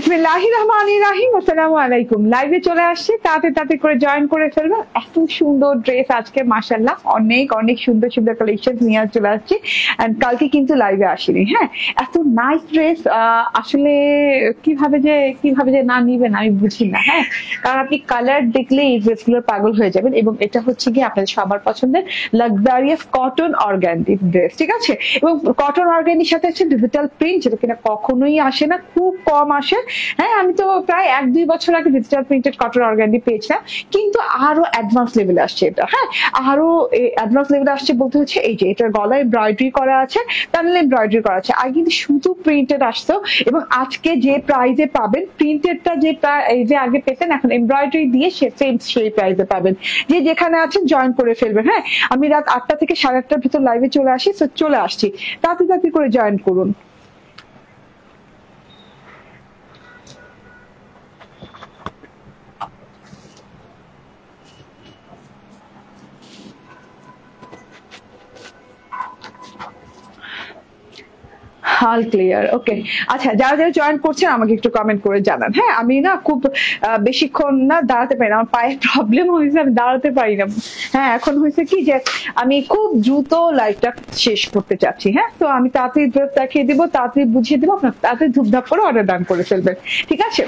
বিসমিল্লাহির রহমানির রহিম। আসসালামু আলাইকুম। লাইভে চলে আসছে, তাতে তাতে করে জয়েন করে ফেলবেন। এত সুন্দর ড্রেস আজকে মাশাআল্লাহ অনেক অনেক সুন্দর সুন্দর কালেকশন নিয়ে চলে আসছি। এন্ড কালকে কিন্তু লাইভে আসিনি। হ্যাঁ, এত নাইস ড্রেস আসলে কিভাবে যে না নিবেন আমি বুঝি না। হ্যাঁ, কারণ আপনি কালার দেখলে এই ড্রেসগুলোর পাগল হয়ে যাবেন। এবং এটা হচ্ছে কি আপনাদের সবার পছন্দের লাক্সারিয়াস কটন অর্গানডি ড্রেস, ঠিক আছে। এবং কটন অর্গানডির সাথে হচ্ছে ডিজিটাল প্রিন্ট, যেটা কিনা কখনোই আসে না, খুব কম আসে। হ্যাঁ, আমি তো প্রায় 1-2 বছর আগে ডিজিটাল প্রিন্টেড কটন অর্গানডি পেয়েছিলাম, কিন্তু আরো অ্যাডভান্স লেভেলে আসছে এটা। হ্যাঁ, আরো অ্যাডভান্স লেভেলে আসছে বলতে হচ্ছে এই যে এটার গলায় এমব্রয়ডারি করা আছে, প্যানেলে এমব্রয়ডারি করা আছে। আগে কিন্তু শুধু প্রিন্টেড আসতো, এবং আজকে যে প্রাইজে পাবেন প্রিন্টেডটা এই যে আগে পেতেন, এখন এমব্রয়ডারি দিয়ে সেম সেই প্রাইজে পাবেন। যে যেখানে আছেন জয়েন করে ফেলবেন। হ্যাঁ, আমি রাত 8টা থেকে 8:30টার ভিতর লাইভে চলে আসি, তো চলে আসছি, তাড়াতাড়ি করে জয়েন করুন। হাল ক্লিয়ার, ওকে। আচ্ছা, যারা যারা জয়েন করছেন আমাকে একটু কমেন্ট করে জানান। হ্যাঁ, আমি না খুব বেশিক্ষণ না দাঁড়াতে পারি না, আমার পায়ে প্রবলেম হয়েছে, আমি দাঁড়াতে পারি না। হ্যাঁ, এখন হয়েছে কি যে আমি খুব দ্রুত লাইভটা শেষ করতে চাচ্ছি। হ্যাঁ, তো আমি তাড়াতাড়ি ড্রেস দেখিয়ে দিব, তাড়াতাড়ি বুঝিয়ে দিব, আপনার তাড়াতাড়ি ধুপধাপ করে অর্ডার ডান করে ফেলবেন, ঠিক আছে।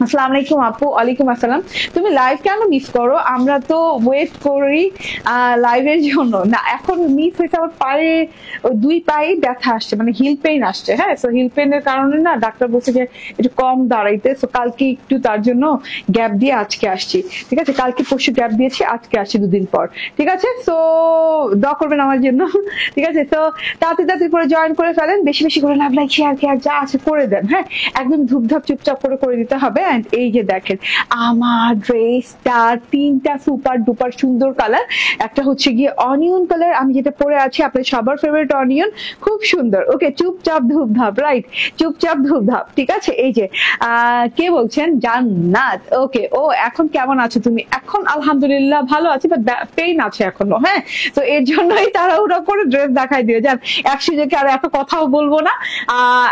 আসসালামু আলাইকুম আপু। ওয়ালাইকুম আসসালাম। তুমি লাইভ কেন মিস করো? আমরা তো ওয়েট করি লাইভের জন্য। না, এখন মিস হয়েছে, আমার পায়ে দুই পায়ে ব্যথা আসছে, মানে হিল পেইন আসছে। হ্যাঁ, তো হিল পেইনের কারণে না ডাক্তার বলছে যে একটু কম দাঁড়াইতে, তো কালকে একটু তার জন্য গ্যাপ দিয়ে আজকে আসছি, ঠিক আছে। কালকে পরশু গ্যাপ দিয়েছি, আজকে আসছি 2 দিন পর, ঠিক আছে। তো দোয়া করবেন আমার জন্য, ঠিক আছে। তো তাড়াতাড়ি করে জয়েন করে ফেলেন, বেশি বেশি করে লাভ লাইক শেয়ার যা আছে করে দেন। হ্যাঁ, একদম ধূপধাপ চুপচাপ করে দিতে হবে। এই যে দেখেন আমার ড্রেসটা 3টা সুপার ডুপার সুন্দর কালার। একটা হচ্ছে গিয়ে অনিয়ন কালার, আমি যেটা পরে আছি আপনার সবার ফেভারিট অনিয়ন, খুব সুন্দর। ওকে, চুপচাপ ধূপধাপ, রাইট, চুপচাপ ধূপধাপ, ঠিক আছে। এই যে কে বলছেন? জান্নাত। ওকে, ও এখন কেমন আছো তুমি? এখন আলহামদুলিল্লাহ ভালো আছি, বাট পেইন আছে এখনো। হ্যাঁ, তো এর জন্যই তাড়াহুড়া করে ড্রেস দেখাই দিয়ে যান। এক সুযোগে আর এত কথাও বলবো না,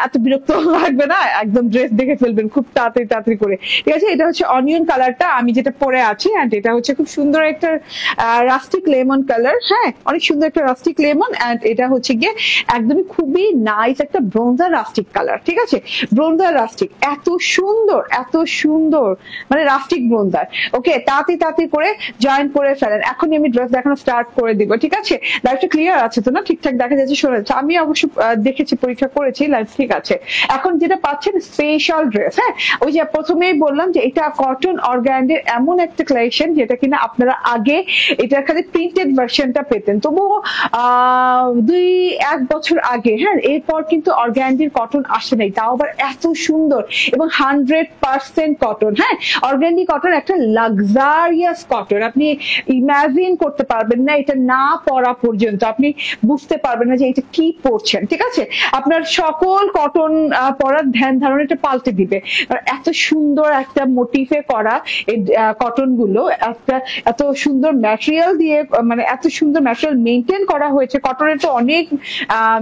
এত বিরক্ত লাগবে না, একদম ড্রেস দেখে ফেলবেন খুব তাড়াতাড়ি করে, ঠিক আছে। এটা হচ্ছে অনিয়ন কালারটা, আমি যেটা পরে আছি। এন্ড এটা হচ্ছে খুব সুন্দর একটা রাস্টিক লেমন কালার। হ্যাঁ, অনেক সুন্দর একটা রাস্টিক লেমন। এন্ড এটা হচ্ছে গিয়ে একদমই খুবই নাইস একটা ব্রোঞ্জার রাস্টিক কালার, ঠিক আছে। ব্রোঞ্জার রাস্টিক, এত সুন্দর মানে রাস্টিক ব্রোঞ্জার। ওকে, তাড়াতাড়ি করে জয়েন করে ফেলেন। এখনই আমি ড্রেস দেখানো স্টার্ট করে দিব, ঠিক আছে। লাইভটা ক্লিয়ার আছে তো না? ঠিকঠাক দেখা যাচ্ছে, শোনা যাচ্ছে? আমি অবশ্য দেখেছি, পরীক্ষা করেছি, লাইভ ঠিক আছে। এখন যেটা পাচ্ছেন স্পেশাল ড্রেস। হ্যাঁ, ওই যে প্রথমেই বললাম যে এটা কটন অর্গানডির এমন একটা কালেকশন যেটা কিনা আপনারা আগে এটার খালি প্রিন্টেড ভার্সনটা পেতেন, তবুও 2-1 বছর আগে। হ্যাঁ, এরপর কিন্তু অর্গানডির কটন আসে নাই, তাও আবার এত সুন্দর এবং 100% কটন। হ্যাঁ, অর্গানডি কটন একটা লাক্সারিয়াস কটন, আপনি ইমাজিন করতে পারবেন না, এটা না পরা পর্যন্ত আপনি বুঝতে পারবেন না যে এটা কি পরছেন, ঠিক আছে। আপনার সকল কটন পরার ধ্যান ধারণাটা পাল্টে দিবে। এত সুন্দর একটা মোটিফে করা এই কটন গুলো, এত সুন্দর ম্যাটেরিয়াল দিয়ে, মানে এত সুন্দর ম্যাটেরিয়াল মেনটেন করা হয়েছে। কটনের তো অনেক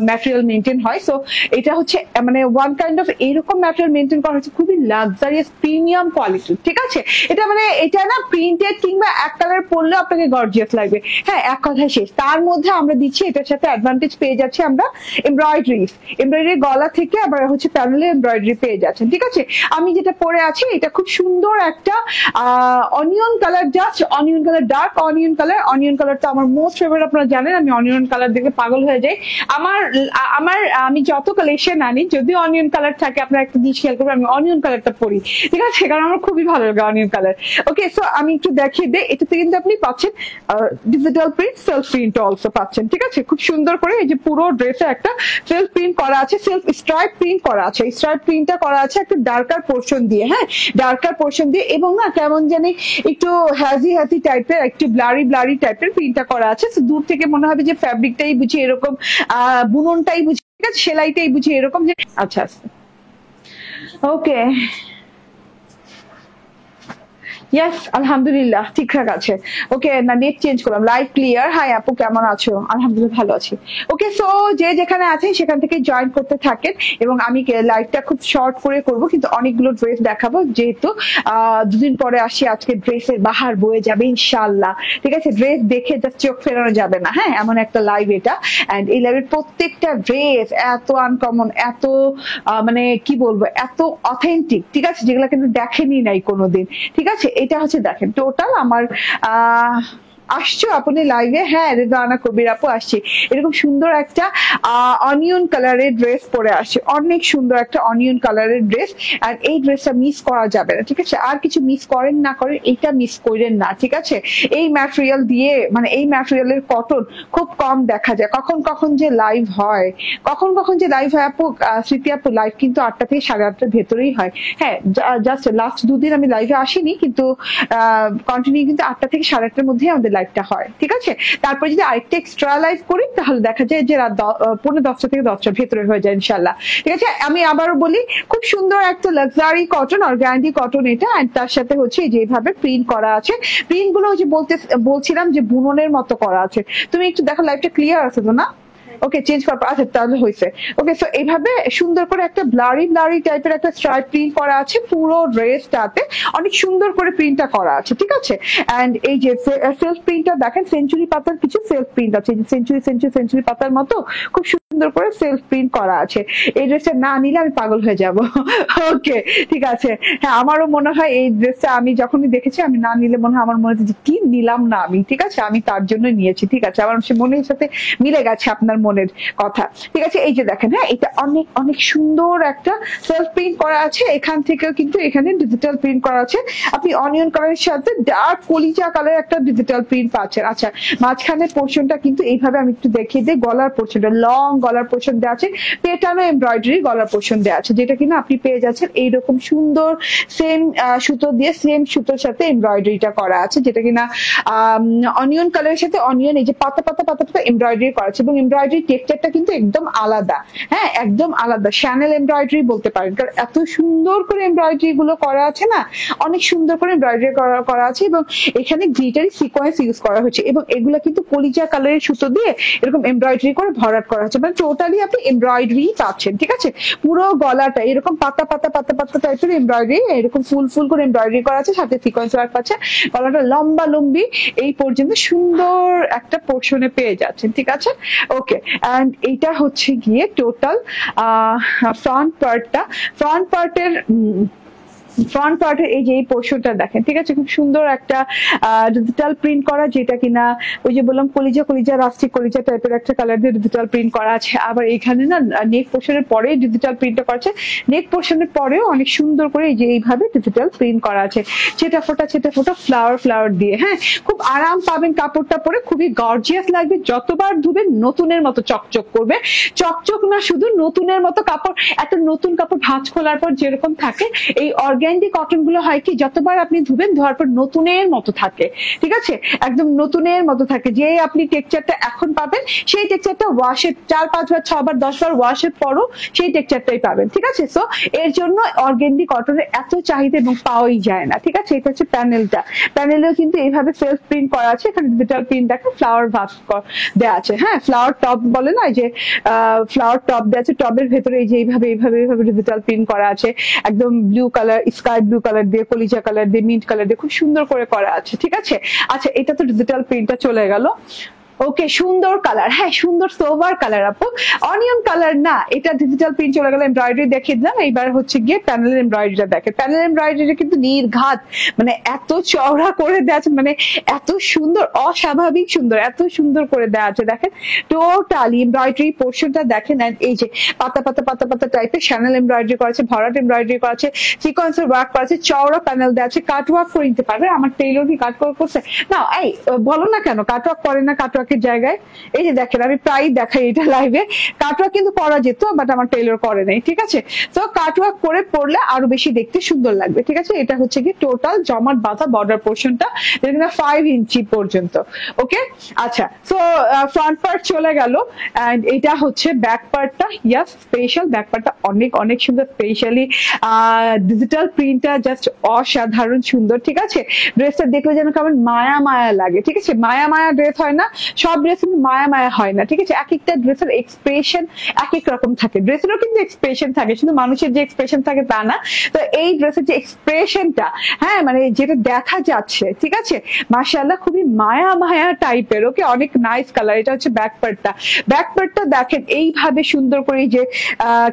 ম্যাটেরিয়াল মেনটেন হয়, সো এটা হচ্ছে মানে ওয়ান কাইন্ড অফ এরকম ম্যাটেরিয়াল মেনটেন করা হয়েছে, খুবই লাক্সারিয়াস প্রিমিয়াম কোয়ালিটি, ঠিক আছে। এটা মানে এটা না প্রিন্টেড কিংবা এক কালার পরলেও আপনাকে গর্জিয়াস লাগবে। হ্যাঁ, এক কথায় শেষ। তার মধ্যে আমরা দিচ্ছি এটার সাথে অ্যাডভান্টেজ পেয়ে যাচ্ছি আমরা এমব্রয়ডারি গলা থেকে আবার হচ্ছে প্যানেলে এমব্রয়ডারি পেয়ে যাচ্ছেন, ঠিক আছে। আমি যেটা পরে আছি এটা খুব সুন্দর একটা onion colour, just onion colour, dark onion colour তো আমার মোস্ট ফেভারিট, আপনারা জানেন আমি অনিয়ন কালার দেখে পাগল হয়ে যাই। আমি যত কালেকশন আনি যদি অনিয়ন কালার থাকে, আপনারা একটা জিনিস খেয়াল করবেন, আমি অনিয়ন কালারটা পরি, ঠিক আছে, কারণ আমার খুবই ভালো লাগে অনিয়ন কালার। ওকে, সো আমি একটু দেখিয়ে দিই, এটাতে কিন্তু আপনি পাচ্ছেন digital print, self print also পাচ্ছেন, ঠিক আছে। খুব সুন্দর করে এই যে পুরো ড্রেসে একটা সেলফ প্রিন্ট করা আছে, সেলফ স্ট্রাইপ প্রিন্ট করা আছে। স্ট্রাইপ প্রিন্টটা করা আছে একটা ডার্কার পোর্শন দিয়ে। হ্যাঁ, ডার্কার পোর্শন দিয়ে, এবং না কেমন জানি একটু হ্যাজি টাইপের, একটু ব্লারি টাইপের প্রিন্টটা করা আছে। দূর থেকে মনে হবে যে ফ্যাব্রিকটাই বুঝি এরকম, বুননটাই বুঝি, ঠিক আছে, সেলাইটাই বুঝি এরকম যে। আচ্ছা, ওকে, ইয়েস, আলহামদুলিল্লাহ ঠিকঠাক আছে। ওকে, না নেট চেঞ্জ করলাম, লাইভ ক্লিয়ার। হাই আপু, কেমন আছো? আলহামদুলিল্লাহ ভালো আছি। ওকে, সো যে যেখানে আছেন সেখান থেকে জয়েন করতে থাকেন, এবং আমি লাইভটা খুব শর্ট করে করব, কিন্তু অনেকগুলো ড্রেস দেখাবো, যেহেতু দুদিন পরে আসি। আজকে ড্রেসের বাহার বয়ে যাবে ইনশাল্লাহ, ঠিক আছে? ড্রেস দেখে জাস্ট চোখ ফেরানো যাবে না, হ্যাঁ, এমন একটা লাইভ এটা। এন্ড এই লাইভের প্রত্যেকটা ড্রেস এত আনকমন, এত মানে কি বলবো, এত অথেন্টিক, ঠিক আছে, যেগুলো কিন্তু দেখেনি নাই কোনোদিন, ঠিক আছে? এটা হচ্ছে দেখেন টোটাল আমার আসছো আপনি লাইভে? হ্যাঁ, রেজানা কবির আপু আসছি। এরকম সুন্দর একটা অনিয়ন কালারের ড্রেস পরে আসছে, অনেক সুন্দর একটা অনিয়ন কালারের ড্রেস। আর এই ড্রেসটা মিস করা যাবে না, ঠিক আছে? আর কিছু মিস করেন না করেন, এইটা মিস করেন না, ঠিক আছে? এই ম্যাটেরিয়াল দিয়ে, মানে এই ম্যাটেরিয়ালের কটন খুব কম দেখা যায়। কখন কখন যে লাইভ হয়, কখন কখন যে লাইভ হয় আপু, স্মৃতি আপু, লাইভ কিন্তু 8টা থেকে 8:30টার ভেতরেই হয়। হ্যাঁ, জাস্ট লাস্ট দুদিন আমি লাইভে আসিনি, কিন্তু কন্টিনিউ কিন্তু 8টা থেকে 8:30টার মধ্যে আমাদের লাইভটা হয়, ঠিক আছে? তারপর যদি আরেকটা এক্সট্রা লাইভ করি তাহলে দেখা যায় যে রাত 9:45 থেকে 10টার ভেতরে হয়ে যায় ইনশাল্লাহ, ঠিক আছে? আমি আবারও বলি, খুব সুন্দর একটা লাক্সারি কটন, অর্গানডি কটন এটা। আর তার সাথে হচ্ছে যেভাবে প্রিন্ট করা আছে, প্রিন্ট গুলো যে বলছিলাম যে বুননের মতো করা আছে। তুমি একটু দেখো, লাইভটা ক্লিয়ার আছে তো না? ওকে, চেঞ্জ করার পর আচ্ছা তাহলে হয়েছে। ওকে, সো এইভাবে সুন্দর করে একটা ব্লারি ব্লারি টাইপের একটা স্ট্রাইপ প্রিন্ট করা আছে পুরো ড্রেসটাতে, অনেক সুন্দর করে প্রিন্টটা করা আছে, ঠিক আছে? এন্ড এই যে সেলফ প্রিন্টটা দেখেন, সেঞ্চুরি পাতার কিছু সেলফ প্রিন্ট আছে, সেঞ্চুরি পাতার মতো খুব সুন্দর করে সেলফ প্রিন্ট করা আছে। এই ড্রেসটা না নিলে আমি পাগল হয়ে যাব। ওকে, ঠিক আছে। হ্যাঁ, আমারও মনে হয় এই ড্রেসটা আমি যখনই দেখেছি, আমি না নিলে মনে হয়, আমার মনে হচ্ছে কি নিলাম না আমি, ঠিক আছে? আমি তার জন্য নিয়েছি, ঠিক আছে? আমার সে মনের সাথে মিলে গেছে আপনার মনের কথা, ঠিক আছে? এই যে দেখেন, হ্যাঁ, এটা অনেক অনেক সুন্দর একটা সেলফ প্রিন্ট করা আছে। এখান থেকেও কিন্তু এখানে ডিজিটাল প্রিন্ট করা আছে। আপনি অনিয়ন কালারের সাথে ডার্ক কলিজা কালার একটা ডিজিটাল প্রিন্ট পাচ্ছেন। আচ্ছা, মাঝখানের পোর্শনটা কিন্তু এইভাবে আমি একটু দেখিয়ে দিই, গলার পোর্শনটা লং গলার পোর্শন দেওয়া আছে, পেটানো এমব্রয়ডারি গলার পোর্শন দেওয়া আছে, যেটা কিনা আপনি পেয়ে যাচ্ছেন এইরকম সুন্দর সেম সুতো দিয়ে, সেম সুতোর সাথে এমব্রয়ডারিটা করা আছে, যেটা কিনা অনিয়ন কালারের সাথে অনিয়ন এই যে পাতা পাতা পাতা পাতা এমব্রয়ডারি করা আছে, এবং এমব্রয়ডারি টেক্সচারটা কিন্তু একদম আলাদা, হ্যাঁ, একদম আলাদা, শ্যানেল এমব্রয়ডারি বলতে পারেন, কারণ এত সুন্দর করে এমব্রয়ডারি গুলো করা আছে না, অনেক সুন্দর করে এমব্রয়ডারি করা আছে, এবং এখানে গ্লিটারি সিকোয়েন্স ইউজ করা হয়েছে, এবং এগুলা কিন্তু কলিজা কালারের সুতো দিয়ে এরকম এমব্রয়ডারি করে ভরাট করা হচ্ছে, মানে টোটালি আপনি এমব্রয়ডারি পাচ্ছেন, ঠিক আছে? পুরো গলাটা এরকম পাতা পাতা পাতা পাতা টাইপের এমব্রয়ডারি, এরকম ফুল ফুল করে এমব্রয়ডারি করা আছে, সাথে সিকোয়েন্স ওয়ার্ক পাচ্ছে, গলাটা লম্বা লম্বি এই পর্যন্ত সুন্দর একটা পোর্শনে পেয়ে যাচ্ছেন, ঠিক আছে? ওকে, এন্ড এইটা হচ্ছে গিয়ে টোটাল ফ্রন্ট পার্টের এই যে এই পোর্শনটা দেখেন, ঠিক আছে? খুব সুন্দর একটা ডিজিটাল প্রিন্ট করা, যেটা কিনা ওই যে বললাম কলিজা রাস্টিক কলিজা টাইপের একটা কালার দিয়ে ডিজিটাল প্রিন্ট করা আছে। আবার এখানে না নেক পোর্শনের পরে ডিজিটাল প্রিন্টটা করা আছে, নেক পোর্শনের পরেও অনেক সুন্দর করে এই যে এইভাবে ডিজিটাল প্রিন্ট করা আছে, ছেটা ফোটা ফ্লাওয়ার দিয়ে। হ্যাঁ, খুব আরাম পাবেন কাপড়টা পরে, খুবই গর্জিয়াস লাগবে, যতবার ধুবেন নতুনের মতো চকচক করবে। চকচক না শুধু, নতুনের মতো কাপড়, একটা নতুন কাপড় ভাঁজ খোলার পর যেরকম থাকে, এই অর্গানডি কটন গুলো হয় কি, যতবার আপনি ধুবেন ধোয়ার পর নতুনের মতো থাকে, ঠিক আছে? একদম নতুনের মতো থাকে। যে আপনি টেক্সচারটা এখন পাবেন, সেই টেক্সচারটা ওয়াশের 4-5 বার 6 বার 10 বার ওয়াশের পরও সেই টেক্সচারটাই পাবেন, ঠিক আছে? সো এর জন্য অর্গানডি কটনের এত চাহিদা এবং পাওয়াই যায় না, ঠিক আছে? এটা হচ্ছে প্যানেলেও কিন্তু এইভাবে সেলফ প্রিন্ট করা আছে, এখানে ডিজিটাল প্রিন্ট দেখে ফ্লাওয়ার ভাস দেওয়া আছে। হ্যাঁ, ফ্লাওয়ার টপ বলে না, যে ফ্লাওয়ার টপ দেওয়া আছে, টবের ভেতরে এই যে এইভাবে ডিজিটাল প্রিন্ট করা আছে, একদম blue colour, sky blue colour দিয়ে, কলিজা কালার দিয়ে, মিন্ট কালার দিয়ে খুব সুন্দর করে করা আছে, ঠিক আছে? আচ্ছা, এটা তো ডিজিটাল প্রিন্টটা চলে গেল। ওকে, সুন্দর কালার, হ্যাঁ, সুন্দর সোভার কালার আপু, অনিয়ন কালার না, এটা ডিজিটাল প্রিন্ট চলে গেল। এমব্রয়ডারি দেখিয়ে দিলাম, এইবার হচ্ছে গিয়ে প্যানেল এমব্রয়ডারিটা দেখে। প্যানেল এমব্রয়ডারি কিন্তু নির্ঘাত, মানে এত চওড়া করে দেওয়া আছে, মানে এত সুন্দর, অস্বাভাবিক সুন্দর, এত সুন্দর করে দেওয়া আছে। দেখেন টোটালি এমব্রয়ডারি পোর্শনটা দেখেন, এই যে পাতা পাতা পাতা পাতা টাইপের শ্যানেল এমব্রয়ডারি করা আছে, ভরাট এমব্রয়ডারি করা আছে, সিকোয়েন্সের ওয়ার্ক করা আছে, চওড়া প্যানেল দেওয়া আছে, কাট ওয়ার্ক করে নিতে পারবে। আমার টেইলর কি কাট করছে না? এই বলো না কেন কাট ওয়ার্ক করে না, কাট ওয়ার্ক কাটওয়ার্কের জায়গায়। এই যে দেখেন আমি প্রায় দেখাই এটা লাইভে, কাটওয়ার্ক কিন্তু করা যেত বাট আমার টেলর করে নাই, ঠিক আছে। তো কাটওয়ার্ক করে পরলে আরো বেশি দেখতে সুন্দর লাগবে, ঠিক আছে। এটা হচ্ছে কি টোটাল জমাট বাঁধা বর্ডার পোর্শনটা, যেটা কিনা 5 ইঞ্চি পর্যন্ত। ওকে, আচ্ছা, সো ফ্রন্ট পার্ট চলে গেল, এন্ড এটা হচ্ছে ব্যাক পার্টটা। ইয়াস, স্পেশাল ব্যাক পার্টটা অনেক অনেক সুন্দর, স্পেশালি ডিজিটাল প্রিন্টটা জাস্ট অসাধারণ সুন্দর, ঠিক আছে। ড্রেসটা দেখলে যেন কেমন মায়া মায়া লাগে, ঠিক আছে। মায়া মায়া ড্রেস হয় না, সব ড্রেস কিন্তু মায়া মায়া হয় না, ঠিক আছে। এক একটা ড্রেসের এক্সপ্রেশন এক এক রকম থাকে, ড্রেসেরও কিন্তু এক্সপ্রেশন থাকে, শুধু মানুষের যে এক্সপ্রেশন থাকে তা না। তো এই ড্রেসের যে এক্সপ্রেশনটা, হ্যাঁ মানে যেটা দেখা যাচ্ছে, ঠিক আছে, মাশাআল্লাহ খুবই মায়া মায়া টাইপের। ওকে, অনেক নাইস কালার। এটা হচ্ছে ব্যাক পার্টটা। ব্যাক পার্টটা দেখেন এইভাবে সুন্দর করে যে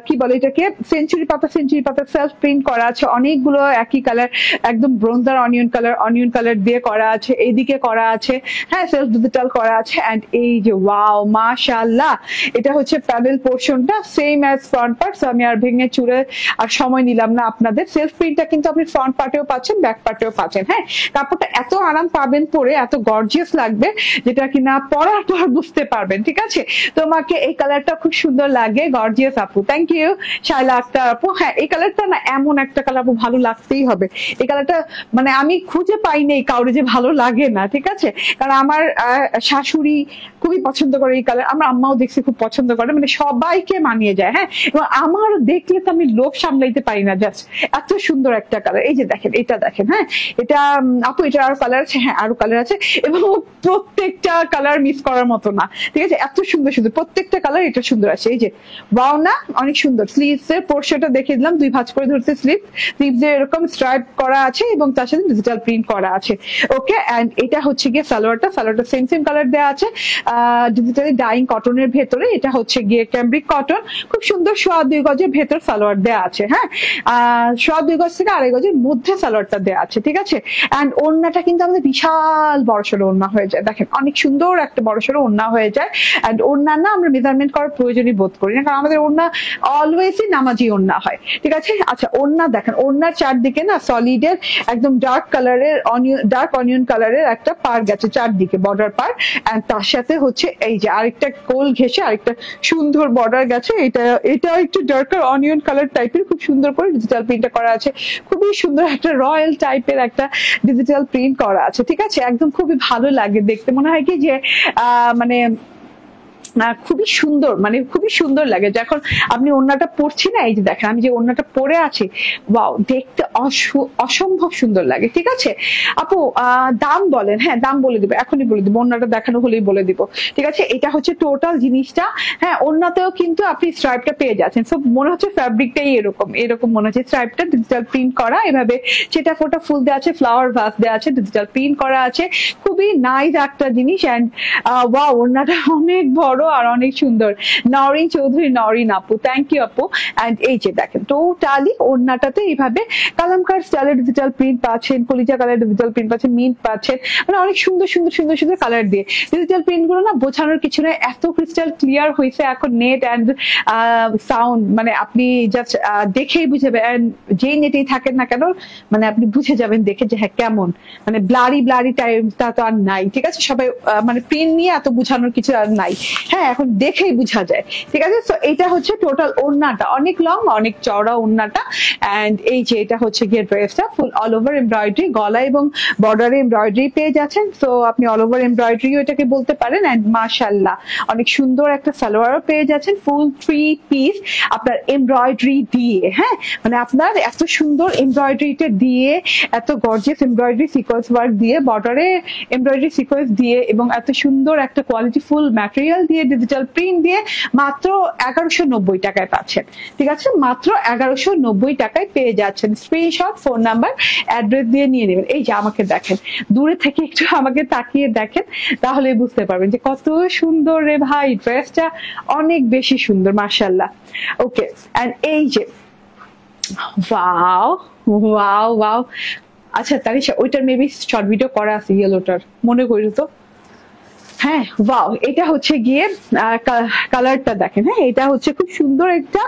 কি বলে এটাকে, সেঞ্চুরি পাতা সেলফ প্রিন্ট করা আছে, অনেকগুলো একই কালার, একদম ব্রোঞ্জার অনিয়ন কালার দিয়ে করা আছে, এইদিকে করা আছে, হ্যাঁ সেলফ ডিজিটাল করা আছে। এন্ড এই যে ওয়াও মাশাআল্লাহ, এটা হচ্ছে প্যানেল পোর্শনটা সেম অ্যাজ ফ্রন্ট পার্ট। আমি আর ভেঙে চুরে আর সময় নিলাম না আপনাদের। সেলফ প্রিন্টটা কিন্তু আপনি ফ্রন্ট পার্টেও পাচ্ছেন, ব্যাক পার্টেও পাচ্ছেন। হ্যাঁ, কাপড়টা এত আরাম পাবেন পরে, এত গর্জিয়াস লাগবে যেটা কিনা পরার পর বুঝতে পারবেন, ঠিক আছে। তোমাকে এই কালারটা খুব সুন্দর লাগে, গর্জিয়াস আপু, থ্যাংক ইউ শায়লা আক্তার আপু। হ্যাঁ, এই কালারটা না এমন একটা কালার আপু, ভালো লাগতেই হবে। এই কালারটা মানে আমি খুঁজে পাইনি কাউরে যে ভালো লাগে না, ঠিক আছে। কারণ আমার শাশুড়ি খুবই পছন্দ করে এই কালার, আমার আম্মাও দেখছি খুব পছন্দ করে, মানে সবাইকে মানিয়ে যায়। হ্যাঁ, এবং আমার দেখলে তো আমি লোভ সামলাইতে পারি না, জাস্ট এত সুন্দর একটা কালার। এই যে দেখেন, এটা দেখেন, হ্যাঁ এটা আপু, এটা আরো কালার আছে, হ্যাঁ আরো কালার আছে, এবং প্রত্যেকটা কালার মিস করার মতো না, ঠিক আছে। এত সুন্দর সুন্দর প্রত্যেকটা কালার, এটা সুন্দর আছে। এই যে ওয়াও না, অনেক সুন্দর। স্লিভস এর পোর্শনটা দেখে দিলাম, 2 ভাঁজ করে ধরতে স্লিভস এর এরকম স্ট্রাইপ করা আছে এবং তার সাথে ডিজিটাল প্রিন্ট করা আছে। ওকে, এন্ড এটা হচ্ছে গিয়ে সালোয়ারটা সেম কালার দেওয়া আছে, ডিজিটালি ডাইং কটনের ভেতরে। এটা হচ্ছে গিয়ে ক্যামব্রিক কটন, খুব সুন্দর 2.5 গজের ভেতর সালোয়ার দেওয়া আছে। হ্যাঁ, 2.5 গজ থেকে 2.5 গজের মধ্যে সালোয়ারটা দেওয়া আছে, ঠিক আছে। এন্ড ওড়নাটা কিন্তু আমাদের বিশাল বড়সড় ওড়না হয়ে যায়, দেখেন অনেক সুন্দর একটা বড়সড় ওড়না হয়ে যায়। এন্ড ওড়না না আমরা মেজারমেন্ট করার প্রয়োজনই বোধ করি না, কারণ আমাদের ওড়না অলওয়েজই নামাজি ওড়না হয়, ঠিক আছে। আচ্ছা, ওড়না দেখেন, ওড়নার চারদিকে না সলিডের একদম ডার্ক অনিয়ন কালারের একটা পার গেছে চারদিকে, বর্ডার পার। এন্ড তার সাথে হচ্ছে এই যে আরেকটা কোল ঘেঁষে আরেকটা সুন্দর বর্ডার গেছে। এটা একটু ডার্কার অনিয়ন কালার টাইপের, খুব সুন্দর করে ডিজিটাল প্রিন্টটা করা আছে, খুবই সুন্দর একটা রয়্যাল টাইপের একটা ডিজিটাল প্রিন্ট করা আছে, ঠিক আছে। একদম খুবই ভালো লাগে দেখতে, মনে হয় কি যে মানে খুবই সুন্দর, মানে খুবই সুন্দর লাগে যখন আপনি ওড়নাটা পরছি না। এই যে দেখেন আমি যে ওড়নাটা পরে আছি, ওয়াও দেখতে অসম্ভব সুন্দর লাগে, ঠিক আছে। আপু দাম বলেন, হ্যাঁ দাম বলে দিব, এখনই বলে দিব, ওড়নাটা দেখানো হলেই বলে দিব, ঠিক আছে। এটা হচ্ছে টোটাল জিনিসটা। হ্যাঁ, ওড়নাতেও কিন্তু আপনি স্ট্রাইপটা পেয়ে যাচ্ছেন, সব মনে হচ্ছে ফ্যাব্রিকটাই এরকম মনে হচ্ছে। স্ট্রাইপটা ডিজিটাল প্রিন্ট করা, এভাবে সেটা ফোটা ফুল দেওয়া আছে, ফ্লাওয়ার ভাস দেওয়া আছে, ডিজিটাল প্রিন্ট করা আছে, খুবই নাইস একটা জিনিস। এন্ড ওয়াও, ওড়নাটা অনেক বড় আর অনেক সুন্দর। নরিন চৌধুরী, নরিন আপু, থ্যাংক ইউ আপু। এন্ড এই যে দেখেন টোটালি ওড়নাটাতে এইভাবে কালামকার স্টাইলের ডিজিটাল প্রিন্ট পাচ্ছেন, কলিজা কালার ডিজিটাল প্রিন্ট পাচ্ছেন, মিন্ট পাচ্ছেন, মানে অনেক সুন্দর সুন্দর সুন্দর সুন্দর কালার দিয়ে ডিজিটাল প্রিন্ট গুলো না বোঝানোর কিছু নয়, এত ক্রিস্টাল ক্লিয়ার হয়েছে এখন নেট এন্ড সাউন্ড, মানে আপনি জাস্ট দেখেই বুঝে যাবেন, যেই নেটেই থাকেন না কেন, মানে আপনি বুঝে যাবেন দেখে যে হ্যাঁ কেমন, মানে ব্লারি টাইমটা তো আর নাই, ঠিক আছে। সবাই মানে প্রিন্ট নিয়ে এত বোঝানোর কিছু আর নাই, হ্যাঁ এখন দেখেই বোঝা যায়, ঠিক আছে। তো এটা হচ্ছে টোটাল ওড়নাটা, অনেক লং অনেক চওড়া ওড়নাটা। এন্ড এই যে এটা হচ্ছে গিয়ে ড্রেসটা ফুল অল ওভার এমব্রয়ডারি, গলা এবং বর্ডারে এমব্রয়ডারি পেয়ে যাচ্ছেন, তো আপনি অল ওভার এমব্রয়ডারিও এটাকে বলতে পারেন। এন্ড মাশাআল্লাহ অনেক সুন্দর একটা সালোয়ারও পেয়ে যাচ্ছেন, ফুল 3 পিস আপনার এমব্রয়ডারি দিয়ে। হ্যাঁ, মানে আপনার এত সুন্দর এমব্রয়ডারিটা দিয়ে, এত গর্জিয়াস এমব্রয়ডারি সিকোয়েন্স ওয়ার্ক দিয়ে, বর্ডারে এমব্রয়ডারি সিকোয়েন্স দিয়ে, এবং এত সুন্দর একটা কোয়ালিটি ফুল ম্যাটেরিয়াল দিয়ে, ডিজিটাল প্রিন্ট দিয়ে মাত্র 1190 টাকায় পাচ্ছেন, ঠিক আছে। মাত্র 1190 টাকায় পেয়ে যাচ্ছেন। স্ক্রিনশট, ফোন নাম্বার, অ্যাড্রেস দিয়ে নিয়ে নেবেন। এই যে আমাকে দেখেন, দূরে থেকে একটু আমাকে তাকিয়ে দেখেন, তাহলে বুঝতে পারবেন যে কত সুন্দর রে ভাই, ড্রেসটা অনেক বেশি সুন্দর মাশাআল্লাহ। ওকে, এন্ড এই যে ওয়াও ওয়াও ওয়াও। আচ্ছা তারিশা, ওইটার মেবি শর্ট ভিডিও করা আছে, ইয়েলোটার মনে করি তো, হ্যাঁ ওয়াও, এটা হচ্ছে গিয়ে কালারটা দেখেন। হ্যাঁ এটা হচ্ছে খুব সুন্দর একটা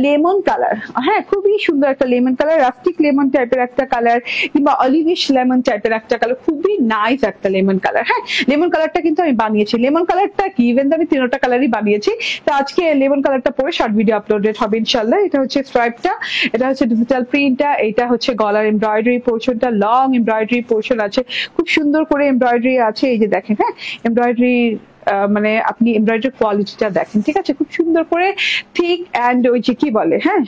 লেমন কালার। হ্যাঁ খুবই সুন্দর একটা লেমন কালার, রাস্টিক লেমন টাইপের একটা কালার কিংবা অলিভিশ লেমন টাইপের একটা কালার, খুবই নাইস একটা লেমন কালার। হ্যাঁ লেমন কালারটা কিন্তু আমি বানিয়েছি, লেমন কালারটা কি ইভেন আমি তিনটা কালারই বানিয়েছি। তো আজকে লেমন কালারটা পরে শর্ট ভিডিও আপলোডেড হবে ইনশাল্লাহ। এটা হচ্ছে স্ট্রাইপটা, এটা হচ্ছে ডিজিটাল প্রিন্টটা, এটা হচ্ছে গলার এমব্রয়ডারি পোর্শনটা, লং এমব্রয়ডারি পোর্শন আছে, খুব সুন্দর করে এমব্রয়ডারি আছে। এই যে দেখেন, হ্যাঁ এমব্রয়ডারি মানে আপনি এমব্রয়ডারি কোয়ালিটিটা দেখেন, ঠিক আছে, খুব সুন্দর করে থিক অ্যান্ড ওই যে কি বলে, হ্যাঁ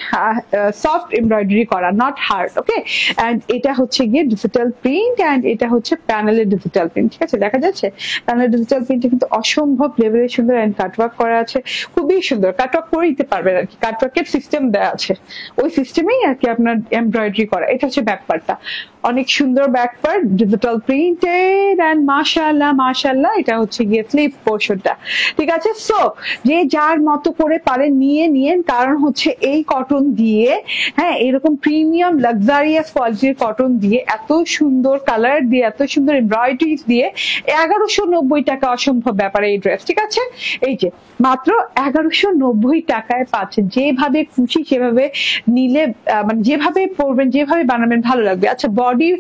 সফট এমব্রয়ডারি করা, নট হার্ড। ওকে, অ্যান্ড এটা হচ্ছে গিয়ে ডিজিটাল প্রিন্ট, অ্যান্ড এটা হচ্ছে প্যানেলের ডিজিটাল প্রিন্ট, ঠিক আছে, দেখা যাচ্ছে প্যানেলের ডিজিটাল প্রিন্টটা কিন্তু অসম্ভব লেভেলের সুন্দর, অ্যান্ড কাটওয়ার্ক করা আছে, খুবই সুন্দর। কাটওয়ার্ক করে দিতে পারবেন আর কি, কাটওয়ার্কের সিস্টেম দেওয়া আছে, ওই সিস্টেমেই আর কি আপনার এমব্রয়ডারি করা। এটা হচ্ছে ব্যাকপার্টটা, অনেক সুন্দর ব্যাকপার্ট ডিজিটাল প্রিন্টেড, অ্যান্ড মাশাআল্লাহ মাশাআল্লাহ এটা হচ্ছে গিয়ে স্লিভ পোর্শনটা, ঠিক আছে। সো যে যার মতো করে পারেন নিয়েন, কারণ হচ্ছে এই কটন দিয়ে, হ্যাঁ এরকম প্রিমিয়াম লাক্সারিয়াস কোয়ালিটির কটন দিয়ে, এত সুন্দর কালার দিয়ে, এত সুন্দর এমব্রয়ডারি দিয়ে 1190 টাকা অসম্ভব ব্যাপার এই ড্রেস, ঠিক আছে। এই যে মাত্র 1190 টাকায় পাচ্ছেন, যেভাবে খুশি সেভাবে নিলে, মানে যেভাবে পরবেন যেভাবে বানাবেন ভালো লাগবে। আচ্ছা বডি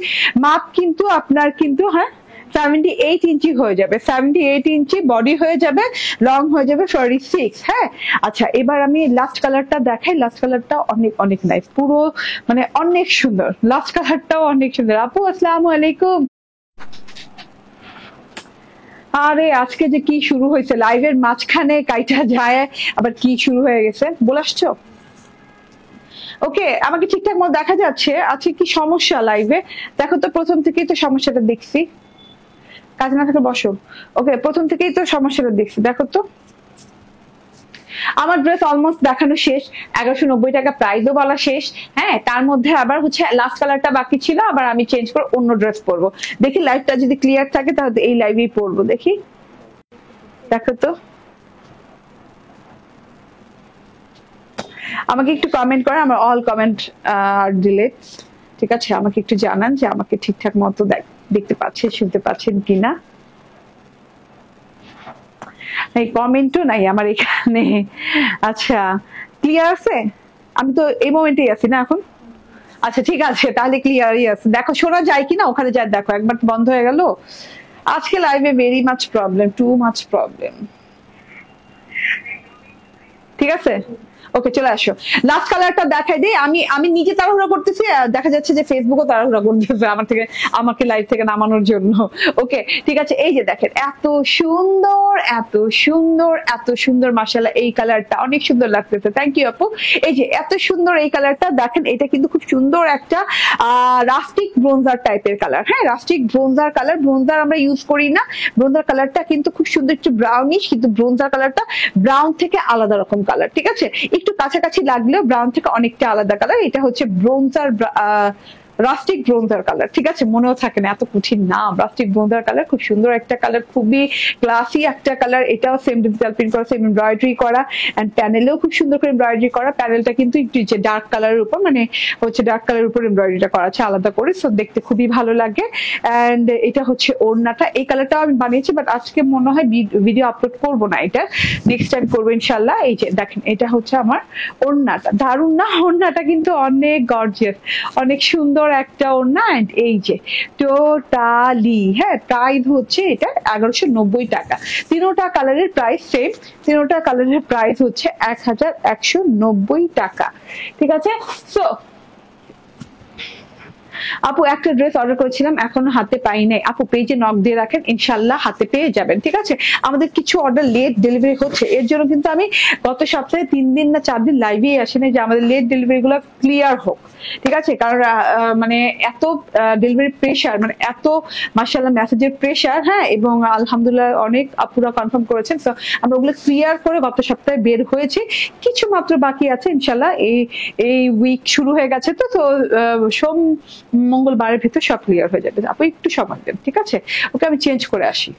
মাপ কিন্তু আপনার কিন্তু, হ্যাঁ 78 ইঞ্চি হয়ে যাবে, 78 ইঞ্চি বডি হয়ে যাবে, লং হয়ে যাবে 46। হ্যাঁ আচ্ছা এবার আমি লাস্ট কালারটা দেখাই, লাস্ট কালারটা অনেক অনেক নাইস, পুরো মানে অনেক সুন্দর, লাস্ট কালারটাও অনেক সুন্দর। আপু আসসালামু আলাইকুম। আরে আজকে যে কি শুরু হয়েছে, লাইভের মাঝখানে কাইটা যায় আবার কি শুরু হয়ে গেছে বলে আসছো। ওকে আমাকে ঠিকঠাক মতো দেখা যাচ্ছে, আছে কি সমস্যা লাইভে? দেখো তো, প্রথম থেকেই তো সমস্যাটা দেখছি, কাজ না থাকে বসো। ওকে প্রথম থেকেই তো সমস্যাটা দেখছি, দেখো তো। আমার ড্রেস অলমোস্ট দেখানো শেষ, 1190 টাকা প্রাইসও বলা শেষ। হ্যাঁ তার মধ্যে আবার হচ্ছে লাস্ট কালারটা বাকি ছিল, আবার আমি চেঞ্জ করে অন্য ড্রেস পরবো। দেখি লাইভটা যদি ক্লিয়ার থাকে তাহলে এই লাইভেই পরবো, দেখি দেখো তো। আমাকে একটু কমেন্ট করে, আমার অল কমেন্ট ডিলেট, ঠিক আছে, আমাকে একটু জানান যে আমাকে ঠিকঠাক মতো দেখতে পাচ্ছেন শুনতে পাচ্ছেন কিনা। এই কমেন্টও নাই আমার এখানে। আচ্ছা ক্লিয়ার আছে? আমি তো এই মোমেন্টেই আছি না এখন। আচ্ছা ঠিক আছে তাহলে ক্লিয়ারই আছে। দেখো শোনা যায় কিনা, ওখানে যায় দেখো, একবার বন্ধ হয়ে গেল। আজকে লাইভে very much problem, too much problem, ঠিক আছে। ওকে চলে আসো, লাস্ট কালারটা দেখাই দিই। আমি নিজে তাড়াহুড়া করতেছি, দেখা যাচ্ছে যে ফেসবুকও তাড়াহুড়া করতেছে আমাকে লাইভ থেকে নামানোর জন্য। ওকে ঠিক আছে, এই যে দেখেন এত সুন্দর এত সুন্দর এত সুন্দর, মাশাআল্লাহ এই কালারটা অনেক সুন্দর লাগতেছে, থ্যাংক ইউ আপু। এই যে এত সুন্দর এই কালারটা দেখেন, এটা কিন্তু খুব সুন্দর একটা রাস্টিক ব্রোঞ্জার টাইপের কালার। হ্যাঁ রাস্টিক ব্রোঞ্জার কালার, ব্রোঞ্জার আমরা ইউজ করি না, ব্রোঞ্জার কালারটা কিন্তু খুব সুন্দর, একটু ব্রাউনিশ, কিন্তু ব্রোঞ্জার কালারটা ব্রাউন থেকে আলাদা রকম কালার, ঠিক আছে, একটু কাছাকাছি লাগলেও ব্রাউন থেকে অনেকটা আলাদা কালার। এটা হচ্ছে ব্রোঞ্জার, রাস্টিক ব্রোঞ্জার কালার, ঠিক আছে, মনেও থাকে না, এত কঠিন নাম, রাস্টিক ব্রোঞ্জার কালার, খুব সুন্দর একটা কালার, খুবই ক্লাসি একটা কালার। এটাও সেম ডিজিটাল প্রিন্ট করা, সেম এমব্রয়ডারি করা, এন্ড প্যানেলেও খুব সুন্দর করে এমব্রয়ডারি করা। প্যানেলটা কিন্তু একটু ডার্ক কালারের উপর, মানে হচ্ছে ডার্ক কালারের উপর এমব্রয়ডারিটা করা আছে আলাদা করে, সো দেখতে খুবই ভালো লাগে। এন্ড এটা হচ্ছে ওড়নাটা, এই কালারটাও আমি বানিয়েছি, বাট আজকে মনে হয় ভিডিও আপলোড করবো না, এটা নেক্সট টাইম করবো ইনশাল্লাহ। এই যে দেখেন এটা হচ্ছে আমার ওড়নাটা, দারুণ না? ওড়নাটা কিন্তু অনেক গর্জিয়াস, অনেক সুন্দর একটা ওড়না। এন্ড এই যে টোটালি, হ্যাঁ প্রাইস হচ্ছে এটা 1190 টাকা, তিনোটা কালারের প্রাইস সেম, তিনোটা কালারের প্রাইস হচ্ছে 1190 টাকা, ঠিক আছে। সো আপু একটা ড্রেস অর্ডার করেছিলাম এখনো হাতে পাই নাই, আপু পেজে নক দিয়ে রাখেন, ইনশাল্লাহ হাতে পেয়ে যাবেন, ঠিক আছে। আমাদের কিছু অর্ডার লেট ডেলিভারি হচ্ছে, এর জন্য কিন্তু আমি গত সপ্তাহে 3 দিন না 4 দিন লাইভে আসেনি যে আমাদের লেট ডেলিভারি গুলো ক্লিয়ার হোক, ঠিক আছে, কারণ মানে এত ডেলিভারি প্রেশার, মানে এত মাশাআল্লাহ মেসেজের প্রেশার, হ্যাঁ, এবং আলহামদুলিল্লাহ অনেক আপুরা কনফার্ম করেছেন, তো আমরা ওগুলো ক্লিয়ার করে গত সপ্তাহে বের হয়েছি, কিছু মাত্র বাকি আছে ইনশাল্লাহ। এই উইক শুরু হয়ে গেছে, তো সোম মঙ্গলবারের ভিতর সব ক্লিয়ার হয়ে যাবে, আপু একটু সময় দেন, ঠিক আছে। ওকে আমি চেঞ্জ করে আসি।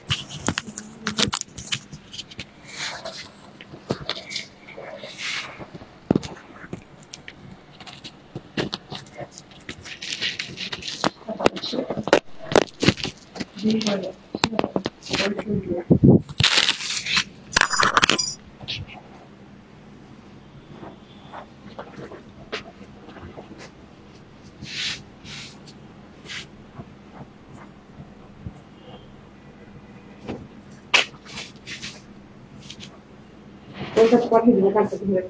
কাছে পাঠিয়ে দিবো কাছে ধরে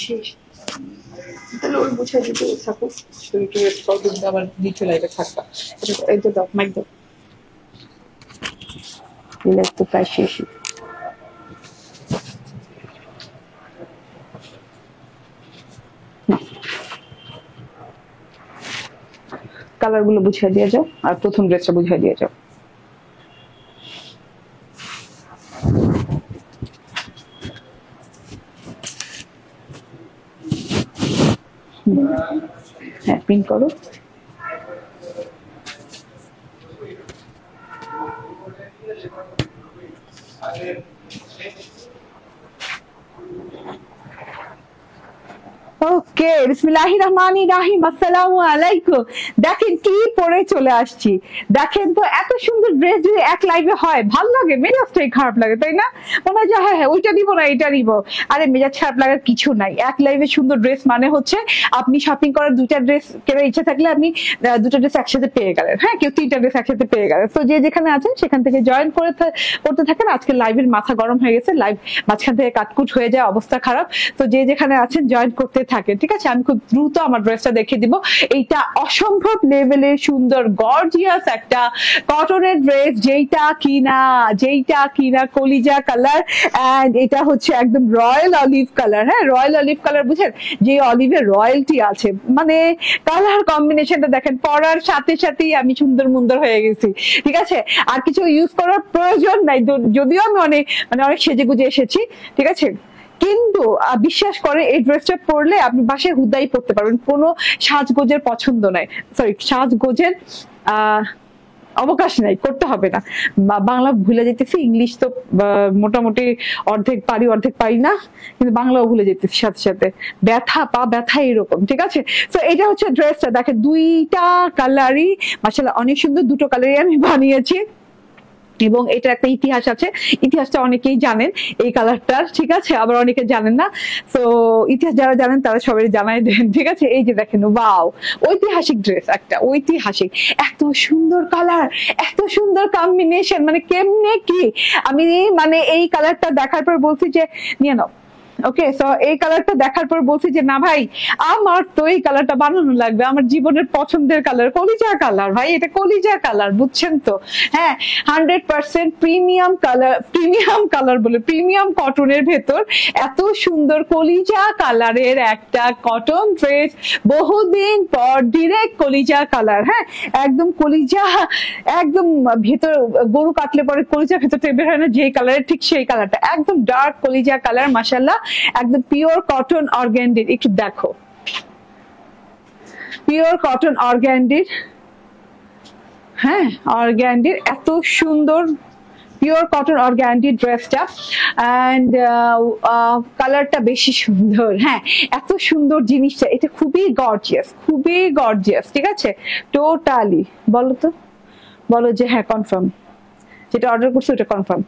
শেষ তাহলে ওর বুঝে দিতে থাকুক একটু প্রবলেম আবার দ্বিতীয় লাইভে থাকবা এই তো দাও মাইক দাও লাইভ তো প্রায় শেষ কালার গুলো বুঝিয়ে দিয়ে যাও আর প্রথম ড্রেসটা বুঝিয়ে দিয়ে যাও হ্যাঁ প্রিন্ট করো ওকে বিসমিল্লাহির রহমানির রহিম আসসালামু আলাইকুম দেখেন কি পরে চলে আসছি দেখেন তো এত সুন্দর ড্রেস যদি এক লাইভে হয় ভালো লাগে মেজাজটাই খারাপ লাগে তাই না মনে হয় যে হ্যাঁ হ্যাঁ ওইটা দিব না এটা দিব আরে মেজাজ খারাপ লাগার কিছু নাই এক লাইভে সুন্দর ড্রেস মানে হচ্ছে আপনি শপিং করার দুইটা ড্রেস কেনার ইচ্ছা থাকলে আপনি দুটো ড্রেস একসাথে পেয়ে গেলেন হ্যাঁ কেউ তিনটা ড্রেস একসাথে পেয়ে গেলেন তো যে যেখানে আছেন সেখান থেকে জয়েন করতে থাকেন আজকে লাইভের মাথা গরম হয়ে গেছে লাইভ মাঝখান থেকে কাটকুট হয়ে যায় অবস্থা খারাপ তো যে যেখানে আছেন জয়েন করতে থাকে ঠিক আছে আমি খুব দ্রুত আমার ড্রেসটা দেখিয়ে দিব এইটা অসম্ভব লেভেলের সুন্দর গর্জিয়াস একটা কটনের ড্রেস যেইটা কিনা কলিজা কালার এন্ড এটা হচ্ছে একদম রয়্যাল অলিভ কালার হ্যাঁ রয়্যাল অলিভ কালার বুঝেন যে অলিভের রয়্যালটি আছে মানে কালার কম্বিনেশনটা দেখেন পরার সাথে সাথেই আমি সুন্দর হয়ে গেছি ঠিক আছে আর কিছু ইউজ করার প্রয়োজন নাই যদিও আমি অনেক সেজে গুজে এসেছি ঠিক আছে কিন্তু বিশ্বাস করে এই ড্রেসটা পরলে আপনি বাসায় হুদাই পরতে পারবেন কোনো সাজগোজের পছন্দ নাই সরি সাজগোজের অবকাশ নাই করতে হবে না বাংলা ভুলে যেতেছি ইংলিশ তো মোটামুটি অর্ধেক পারি না কিন্তু বাংলাও ভুলে যেতেছি সাথে সাথে পা ব্যথা এরকম ঠিক আছে তো এটা হচ্ছে ড্রেসটা দেখেন দুইটা কালারই মাশাআল্লাহ অনেক সুন্দর দুটো কালারই আমি বানিয়েছি এবং এটা একটা ইতিহাস আছে ইতিহাসটা অনেকেই জানেন এই কালারটার ঠিক আছে আবার অনেকে জানেন না তো ইতিহাস যারা জানেন তারা সবাই জানাই দেন ঠিক আছে এই যে দেখেন ওয়াও ঐতিহাসিক ড্রেস একটা ঐতিহাসিক এত সুন্দর কালার এত সুন্দর কম্বিনেশন মানে কেমনে কি আমি এই কালারটা দেখার পর বলছি যে নিয়ে নাও ওকে সো এই কালারটা দেখার পর বলছি যে না ভাই আমার তো এই কালারটা বানানো লাগবে আমার জীবনের পছন্দের কালার কলিজা কালার ভাই এটা কলিজা কালার বুঝছেন তো হ্যাঁ 100% প্রিমিয়াম কালার বলে প্রিমিয়াম কটনের ভেতর এত সুন্দর কলিজা কালারের একটা কটন ড্রেস বহুদিন পর ডিরেক্ট কলিজা কালার হ্যাঁ একদম কলিজা একদম ভেতর গরু কাটলে পরে কলিজা ভেতর বের হয় না যে কালারের ঠিক সেই কালারটা একদম ডার্ক কলিজা কালার মাশাআল্লাহ একদম পিওর কটন অর্গানডির একটু দেখো পিওর কটন অর্গানডির হ্যাঁ অর্গানডির এত সুন্দর পিওর কটন অর্গানডি ড্রেসটা এন্ড কালারটা বেশি সুন্দর হ্যাঁ এত সুন্দর জিনিসটা এটা খুবই গর্জিয়াস ঠিক আছে টোটালি বলো যে হ্যাঁ কনফার্ম যেটা অর্ডার করছো ওটা কনফার্ম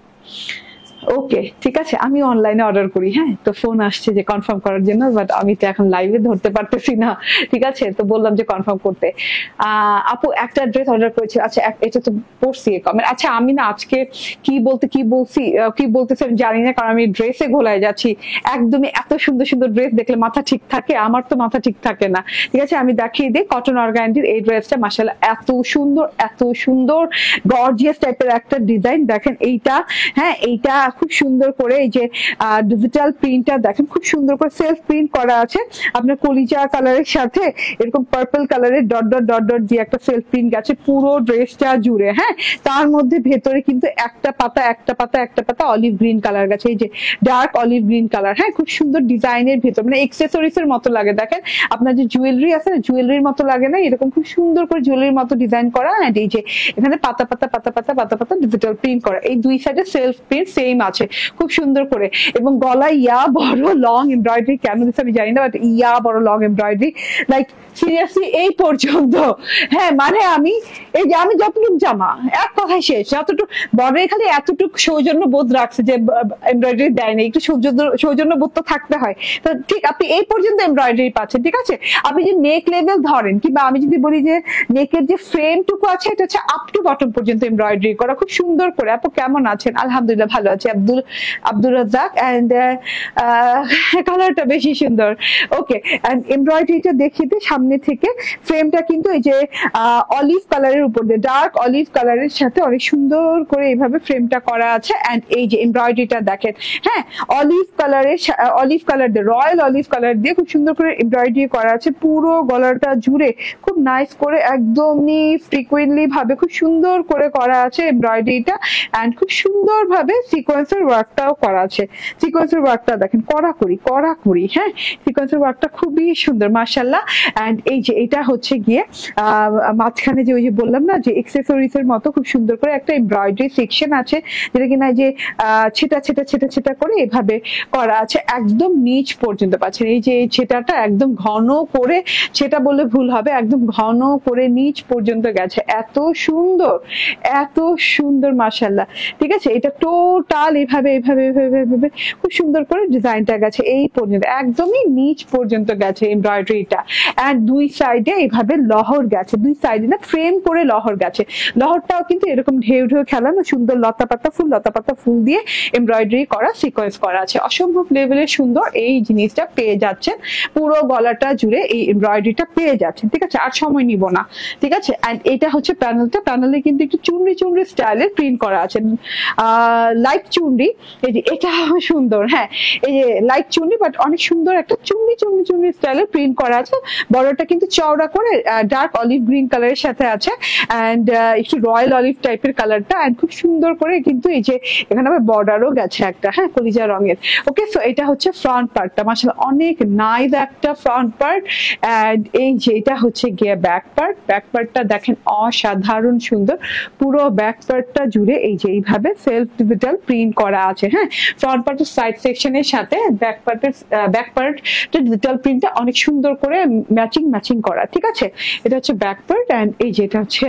ওকে ঠিক আছে আমি অনলাইনে অর্ডার করি হ্যাঁ তো ফোন আসছে যে কনফার্ম করার জন্য বাট আমি তো এখন লাইভে ধরতে পারতেছি না ঠিক আছে তো বললাম যে কনফার্ম করতে আপু একটা ড্রেস অর্ডার করেছি আচ্ছা এটা তো পড়ছি কমেন্ট আচ্ছা আমি না আজকে কি বলতেছি আমি জানি না কারণ আমি ড্রেসে ঘোলায় যাচ্ছি একদমই এত সুন্দর ড্রেস দেখলে মাথা ঠিক থাকে আমার তো মাথা ঠিক থাকে না ঠিক আছে আমি দেখিয়ে দিই কটন অর্গানডির এই ড্রেসটা মাশাআল্লাহ এত সুন্দর গর্জিয়াস টাইপের একটা ডিজাইন দেখেন এইটা হ্যাঁ এইটা খুব সুন্দর করে এই যে ডিজিটাল প্রিন্টটা দেখেন, খুব সুন্দর করে সেলফ প্রিন্ট করা আছে আপনার কলিজা কালারের সাথে এরকম পার্পল কালারের ডট ডট ডট ডট দিয়ে একটা সেলফ প্রিন্ট গেছে পুরো ড্রেসটা জুড়ে। হ্যাঁ, তার মধ্যে ভেতরে কিন্তু একটা পাতা একটা পাতা একটা পাতা অলিভ গ্রিন কালার গেছে, এই যে ডার্ক অলিভ গ্রিন কালার। হ্যাঁ, খুব সুন্দর ডিজাইনের ভেতর, মানে এক্সেসরিজ এর মতো লাগে। দেখেন আপনার যে জুয়েলারি আছে না, জুয়েলারির মতো লাগে না, এরকম খুব সুন্দর করে জুয়েলারির মতো ডিজাইন করা। এন্ড এই যে এখানে পাতা পাতা পাতা পাতা পাতা পাতা ডিজিটাল প্রিন্ট করা, এই দুই সাইডে সেলফ প্রিন্ট সেম আছে খুব সুন্দর করে। এবং গলায় ইয়া বড় লং এমব্রয়ডারি, কেন দিচ্ছে আমি জানি না, বাট ইয়া বড় লং এমব্রয়ডারি, লাইক সিরিয়াসলি এই পর্যন্ত। হ্যাঁ, মানে আমি এই যে আমি যতটুকু জামা এক কথায় শেষ, যতটুকু বর্ডারে খালি এতটুকু সৌজন্য বোধ রাখছে যে এমব্রয়ডারি দেয়নি, একটু সৌজন্য বোধ তো থাকতে হয়। তো ঠিক আপনি এই পর্যন্ত এমব্রয়ডারি পাচ্ছেন, ঠিক আছে। আপনি যে নেক লেভেল ধরেন, কিংবা আমি যদি বলি যে নেকের যে ফ্রেমটুকু আছে এটা হচ্ছে আপ টু বটম পর্যন্ত এমব্রয়ডারি করা খুব সুন্দর করে। আপু কেমন আছেন? আলহামদুলিল্লাহ ভালো আছি। আব্দুল রাজ্জাক, এন্ড কালারটা বেশি সুন্দর। ওকে, এন্ড এমব্রয়ডারিটা দেখিয়ে দিই সামনে থেকে। ফ্রেমটা কিন্তু এই যে অলিভ কালারের উপর দিয়ে ডার্ক অলিভ কালারের সাথে অনেক সুন্দর করে এইভাবে ফ্রেমটা করা আছে। এন্ড এই যে এমব্রয়ডারিটা দেখেন, হ্যাঁ অলিভ কালারের অলিভ কালার দিয়ে রয়্যাল অলিভ কালার দিয়ে খুব সুন্দর করে এমব্রয়ডারি করা আছে পুরো গলাটা জুড়ে, খুব নাইস করে একদমই ফ্রিকুয়েন্টলি ভাবে খুব সুন্দর করে করা আছে এমব্রয়ডারিটা। এন্ড খুব সুন্দর ভাবে সিকোয়েন্সের ওয়ার্কটাও করা আছে। সিকোয়েন্সের ওয়ার্কটা দেখেন কড়াকড়ি কড়াকড়ি, হ্যাঁ সিকোয়েন্সের ওয়ার্কটা খুবই সুন্দর মাশাআল্লাহ। এন্ড এই যে এটা হচ্ছে গিয়ে মাঝখানে যে ওই যে বললাম না যে এক্সেসরিজ এর মতো খুব সুন্দর করে একটা এমব্রয়ডারি সেকশন আছে, যেটা কিনা যে ছেটা ছেটা ছেটা ছেটা করে এভাবে করা আছে একদম নিচ পর্যন্ত পাচ্ছেন। এই যে ছেটাটা একদম ঘন করে, ছেটা বলে ভুল হবে, একদম ঘন করে নিচ পর্যন্ত গেছে, এত সুন্দর মাশাআল্লাহ। ঠিক আছে, এটা টোটাল এভাবে এভাবে এভাবে এভাবে খুব সুন্দর করে ডিজাইনটা গেছে এই পর্যন্ত, একদমই নিচ পর্যন্ত গেছে এমব্রয়ডারিটা। এন্ড দুই সাইডে এইভাবে লহর গেছে, দুই সাইডে না ফ্রেম করে লহর গেছে। লহরটাও কিন্তু এরকম ঢেউ ঢেউ খেলানো সুন্দর লতা পাতা ফুল দিয়ে এমব্রয়ডারি করা সিকোয়েন্স করা আছে, অসম্ভব লেভেলের সুন্দর এই জিনিসটা পেয়ে যাচ্ছেন। পুরো গলাটা জুড়ে এই এমব্রয়ডারিটা পেয়ে যাচ্ছেন, ঠিক আছে। আর সময় নিব না, ঠিক আছে। এন্ড এটা হচ্ছে প্যানেলটা, প্যানেলে কিন্তু একটু চুনরি চুনরি স্টাইলের প্রিন্ট করা আছে, লাইট চুনরি। এই যে এটা সুন্দর, হ্যাঁ এই যে লাইট চুনরি বাট অনেক সুন্দর একটা চুনরি চুনরি চুনরি স্টাইলের প্রিন্ট করা আছে। বর্ডারটা কিন্তু চওড়া করে ডার্ক অলিভ গ্রিন কালারের সাথে আছে, এন্ড একটু রয়্যাল অলিভ টাইপের কালারটা। এন্ড খুব সুন্দর করে কিন্তু এই যে এখানে আবার বর্ডারও গেছে একটা, হ্যাঁ কলিজা রঙের। ওকে, সো এটা হচ্ছে ফ্রন্ট পার্টটা, মাশাআল্লাহ অনেক নাইস একটা ফ্রন্ট পার্ট। এন্ড এই যে এটা হচ্ছে গিয়ে ব্যাক পার্ট, ব্যাক পার্টটা দেখেন অসাধারণ সুন্দর, পুরো ব্যাক পার্টটা জুড়ে এই যে এইভাবে সেলফ ডিজিটাল প্রিন্ট করা আছে। হ্যাঁ, ফ্রন্ট পার্টের সাইড সেকশনের সাথে ব্যাক পার্টের ডিজিটাল প্রিন্টটা অনেক সুন্দর করে ম্যাচিং করা, ঠিক আছে। এটা হচ্ছে ব্যাক পার্ট, এন্ড এই যে এটা হচ্ছে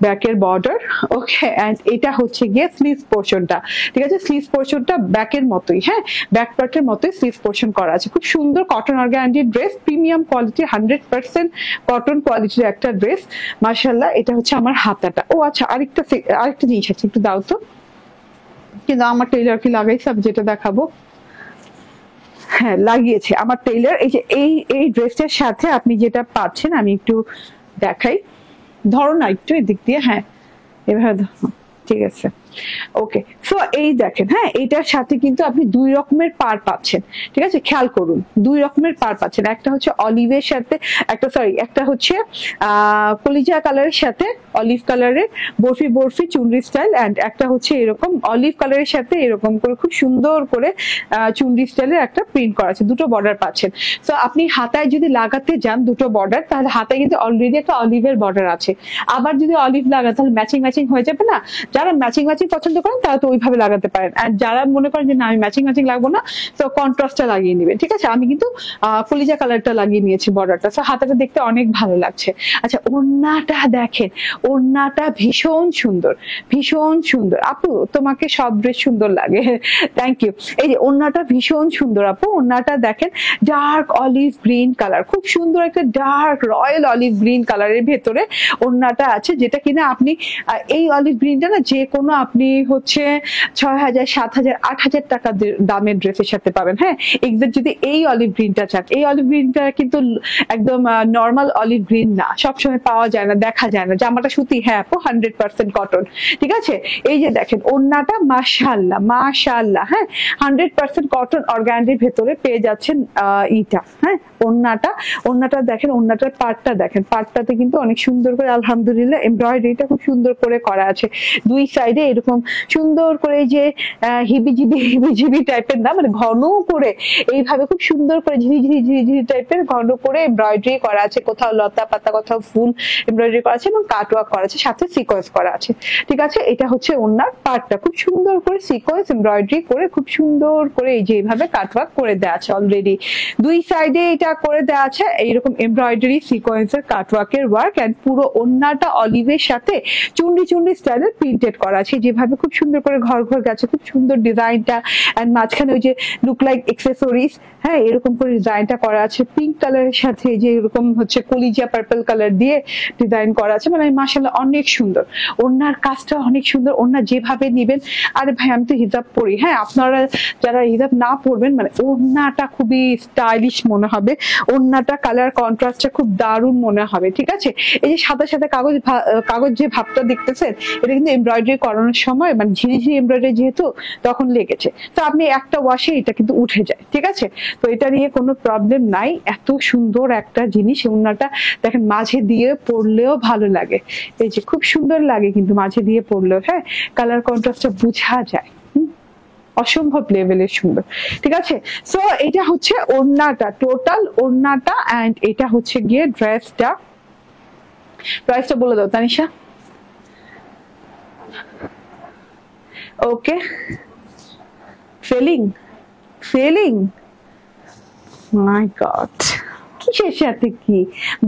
ব্যাকের বর্ডার। ওকে, এন্ড এটা হচ্ছে গিয়ে স্লিভস পোর্শনটা, ঠিক আছে। স্লিভস পোর্শনটা ব্যাকের মতোই, হ্যাঁ ব্যাক পার্টের মতোই স্লিভস পোর্শন করা আছে। খুব সুন্দর cotton organza dress, premium quality, 100% cotton কোয়ালিটির একটা ড্রেস মাশাআল্লাহ। এটা হচ্ছে আমার হাতাটা। ও আচ্ছা, আরেকটা জিনিস আছে, একটু দাও তো, কিন্তু আমার টেইলার কি লাগাইছে আমি যেটা দেখাবো। হ্যাঁ লাগিয়েছে আমার টেইলার। এই যে এই ড্রেসটার সাথে আপনি যেটা পাচ্ছেন, আমি একটু দেখাই, ধরো না একটু এদিক দিয়ে, হ্যাঁ এভাবে, ঠিক আছে। ওকে, সো এই দেখেন, হ্যাঁ এটার সাথে কিন্তু আপনি দুই রকমের পার পাচ্ছেন, ঠিক আছে। খেয়াল করুন, দুই রকমের পার পাচ্ছেন, একটা হচ্ছে অলিভের সাথে, একটা হচ্ছে কলিজা কালারের সাথে অলিভ কালারের বরফি চুনরি স্টাইল, এন্ড একটা হচ্ছে এরকম অলিভ কালারের সাথে এরকম করে খুব সুন্দর করে চুনরি স্টাইলের একটা প্রিন্ট করা আছে, দুটো বর্ডার পাচ্ছেন। তো আপনি হাতায় যদি লাগাতে যান দুটো বর্ডার, তাহলে হাতায় কিন্তু অলরেডি একটা অলিভের বর্ডার আছে, আবার যদি অলিভ লাগান তাহলে ম্যাচিং হয়ে যাবে না। যারা ম্যাচিং পছন্দ করেন তারা তো ওইভাবে লাগাতে পারেন, আর যারা মনে করেন যে না আমি ম্যাচিং লাগবো না, তো কন্ট্রাস্টটা লাগিয়ে নেবেন, ঠিক আছে। আমি কিন্তু কলিজা কালারটা লাগিয়ে নিয়েছি বর্ডারটা, তো হাতাটা দেখতে অনেক ভালো লাগছে। আচ্ছা, ওড়নাটা দেখেন, ওড়নাটা ভীষণ সুন্দর আপু, তোমাকে সব ড্রেস সুন্দর লাগে, থ্যাংক ইউ। এই যে ওড়নাটা ভীষণ সুন্দর আপু, ওড়নাটা দেখেন ডার্ক অলিভ গ্রিন কালার, খুব সুন্দর একটা ডার্ক রয়্যাল অলিভ গ্রিন কালারের ভেতরে ওড়নাটা আছে, যেটা কিনা আপনি এই অলিভ গ্রিনটা না যে কোনো আপনি হচ্ছে 6,000, 7,000, 8,000 টাকা দামের ড্রেসের সাথে পাবেন। হ্যাঁ, এক্সাক্ট যদি এই অলিভ গ্রিনটা চান, এই অলিভ গ্রিনটা কিন্তু একদম নর্মাল অলিভ গ্রিন না, সবসময় পাওয়া যায় না, দেখা যায় না। জামাটা সুতি, হ্যাঁ আপু 100% কটন। ঠিক আছে, এই যে দেখেন ওড়নাটা মাশাআল্লাহ মাশাআল্লাহ, হ্যাঁ 100% কটন অর্গানজির ভেতরে পেয়ে যাচ্ছেন ইটা। হ্যাঁ, ওড়নাটা দেখেন, ওড়নাটার পার্টটা দেখেন, পার্টটাতে কিন্তু অনেক সুন্দর করে আলহামদুলিল্লাহ এমব্রয়ডারিটা খুব সুন্দর করে করা আছে। দুই সাইডে এরকম সুন্দর করে যে হিবিজিবি টাইপের না, মানে ঘন করে এইভাবে খুব সুন্দর করে ঝিরিঝিরি টাইপের ঘন করে এমব্রয়ডারি করা আছে, কোথাও লতা পাতা কোথাও ফুল এমব্রয়ডারি করা আছে এবং কাটওয়ার্ক করা আছে, সাথে সিকোয়েন্স করা আছে। ঠিক আছে, এটা হচ্ছে ওড়নার পার্টটা, খুব সুন্দর করে সিকোয়েন্স এমব্রয়ডারি করে খুব সুন্দর করে এই যে এইভাবে কাটওয়ার্ক করে দেওয়া আছে অলরেডি। দুই সাইডে এটা করে দেওয়া আছে এইরকম এমব্রয়ডারি সিকোয়েন্সের কাটওয়ার্কের ওয়ার্ক, এন্ড পুরো ওড়নাটা অলিভের সাথে চুন্ডি স্টাইলের প্রিন্টেড করা আছে, যেভাবে খুব সুন্দর করে ঘর গেছে, খুব সুন্দর ডিজাইনটা। এন্ড মাঝখানে ওই যে লুক লাইক এক্সেসরিজ, হ্যাঁ এরকম করে ডিজাইনটা করা আছে পিঙ্ক কালারের সাথে, যে এরকম হচ্ছে কলিজা পার্পল কালার দিয়ে ডিজাইন করা আছে, মানে মাশাআল্লাহ অনেক সুন্দর। ওড়নার কাজটা অনেক সুন্দর, ওড়না যেভাবে নিবেন। আরে ভাই আমি তো হিজাব পরি, হ্যাঁ আপনারা যারা হিজাব না পরবেন, মানে ওড়নাটা খুবই স্টাইলিশ মনে হবে, ওড়নাটা কালার কন্ট্রাস্টটা খুব দারুণ মনে হবে। ঠিক আছে, এই যে সাদা কাগজ যে ভাবটা দেখতেছেন, এটা কিন্তু এমব্রয়ডারি করানোর সময় মানে ঝিরিঝিরি এমব্রয়ডারি যেহেতু তখন লেগেছে, তো আপনি একটা ওয়াশে এটা কিন্তু উঠে যায়। ঠিক আছে, তো এটা নিয়ে কোনো প্রবলেম নাই। এত সুন্দর একটা জিনিস, ওড়নাটা দেখেন মাঝে দিয়ে পরলেও ভালো লাগে, এই যে খুব সুন্দর লাগে কিন্তু মাঝে দিয়ে পরলেও, হ্যাঁ কালার কন্ট্রাস্টটা বোঝা যায়, অসম্ভব লেভেলের সুন্দর। ঠিক আছে, সো এটা হচ্ছে ওড়নাটা, টোটাল ওড়নাটা, এন্ড এটা হচ্ছে গিয়ে ড্রেসটা। প্রাইসটা বলে দাও তানিশা। ওকে, ফেলিং মাই গড, কিসের সাথে কি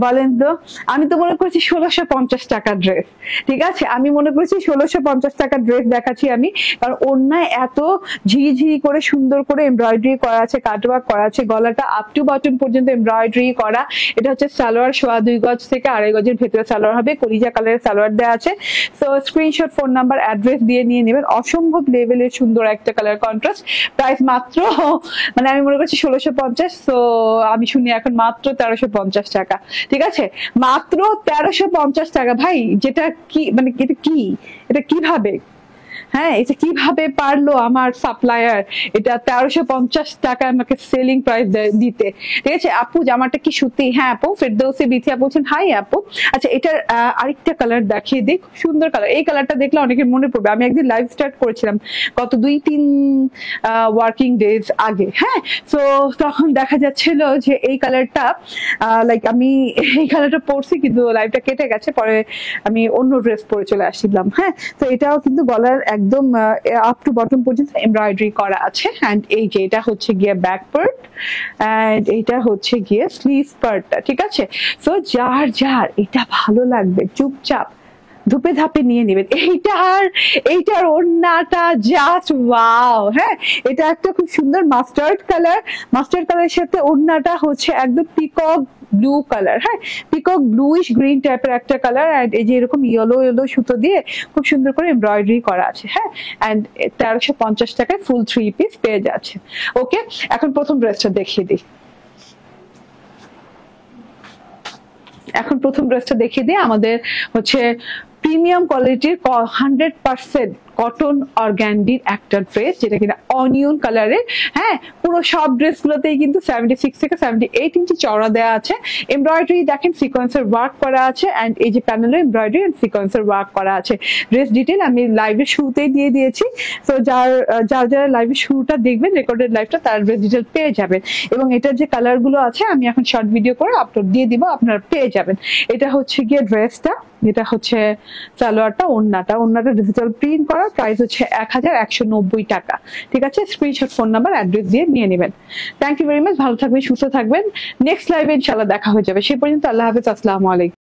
বলেন তো? আমি তো মনে করছি 1650 টাকার ড্রেস। ঠিক আছে, আমি মনে করছি 1650 টাকার ড্রেস দেখাচ্ছি আমি, কারণ ওড়নায় এত ঝিরিঝিরি করে সুন্দর করে এমব্রয়ডারি করা আছে, কাটওয়ার্ক করা আছে, গলাটা আপ টু বটন পর্যন্ত এমব্রয়ডারি করা। এটা হচ্ছে সালোয়ার, 2.25 গজ থেকে 2.5 গজের ভেতরে সালোয়ার হবে, কলিজা কালারের সালোয়ার দেওয়া আছে। তো স্ক্রিনশট, ফোন নাম্বার, অ্যাড্রেস দিয়ে নিয়ে নেবেন। অসম্ভব লেভেলের সুন্দর একটা কালার কন্ট্রাস্ট। প্রাইস মাত্র, মানে আমি মনে করছি 1650, তো আমি শুনি এখন মাত্র 1350 টাকা। ঠিক আছে, মাত্র 1350 টাকা ভাই, যেটা কি মানে এটা কিভাবে, হ্যাঁ এটা কিভাবে পারলো আমার সাপ্লায়ার এটা 1350 টাকা আমাকে সেলিং প্রাইস দিতে? ঠিক আছে আপু, জামাটা কি সুতি? হ্যাঁ আপু, ফেরদৌসি বিথি আপু বলছেন হাই আপু। আচ্ছা, এটার আরেকটা কালার দেখিয়ে দিই, খুব সুন্দর কালার। এই কালারটা দেখলে অনেকের মনে পড়বে, আমি একদিন লাইভ স্টার্ট করেছিলাম গত 2-3 ওয়ার্কিং ডেজ আগে। হ্যাঁ, তো তখন দেখা যাচ্ছিল যে এই কালারটা লাইক আমি এই কালারটা পরছি, কিন্তু লাইভটা কেটে গেছে, পরে আমি অন্য ড্রেস পরে চলে আসছিলাম। হ্যাঁ, তো এটাও কিন্তু গলার একদম আপ টু বটম পর্যন্ত এমব্রয়ডারি করা আছে। এন্ড এই যে এটা হচ্ছে গিয়ে ব্যাক পার্ট, এন্ড এটা হচ্ছে গিয়ে স্লিভ পার্টটা। ঠিক আছে, সো যার এটা ভালো লাগবে চুপচাপ ধুপে ধাপে নিয়ে নেবেন। এইটার ওড়নাটা জাস্ট ওয়াও। হ্যাঁ, এটা একটা খুব সুন্দর মাস্টার্ড কালারের সাথে ওড়নাটা হচ্ছে একদম পিকক ব্লু কালার। হ্যাঁ, পিকক ব্লুইশ গ্রিন টাইপের একটা কালার, এন্ড এই যে এরকম ইয়েলো সুতো দিয়ে খুব সুন্দর করে এমব্রয়ডারি করা আছে। হ্যাঁ, এন্ড 1350 টাকায় ফুল 3 পিস পেয়ে যাচ্ছে। ওকে, এখন প্রথম ড্রেসটা দেখিয়ে দিই। আমাদের হচ্ছে প্রিমিয়াম কোয়ালিটির 100% কটন অর্গানডির একটা ড্রেস, যেটা কিনা অনিয়ন কালারের। হ্যাঁ, পুরো সব ড্রেসগুলোতেই কিন্তু 76 থেকে 78 ইঞ্চি চওড়া দেওয়া আছে। এমব্রয়ডারি দেখেন সিকোয়েন্সের ওয়ার্ক করা আছে, এন্ড এই যে প্যানেলে এমব্রয়ডারি এন্ড সিকোয়েন্সের ওয়ার্ক করা আছে। ড্রেস ডিটেল আমি লাইভের শুরুতেই দিয়ে দিয়েছি, তো যারা লাইভের শুরুটা দেখবেন, রেকর্ডেড লাইভটা, তার ড্রেস ডিটেল পেয়ে যাবেন। এবং এটার যে কালার গুলো আছে আমি এখন শর্ট ভিডিও করে আপলোড দিয়ে দিব, আপনারা পেয়ে যাবেন। এটা হচ্ছে গিয়ে ড্রেসটা, এটা হচ্ছে সালোয়ারটা, ওড়নাটা ডিজিটাল প্রিন্ট করা। প্রাইস হচ্ছে 1190 টাকা। ঠিক আছে, স্ক্রিনশট, ফোন নাম্বার, অ্যাড্রেস দিয়ে নিয়ে নেবেন। থ্যাংক ইউ ভেরি মাচ, ভালো থাকবেন, সুস্থ থাকবেন। নেক্সট লাইভে ইনশাআল্লাহ দেখা হয়ে যাবে। সে পর্যন্ত আল্লাহ হাফেজ, আসসালামু আলাইকুম।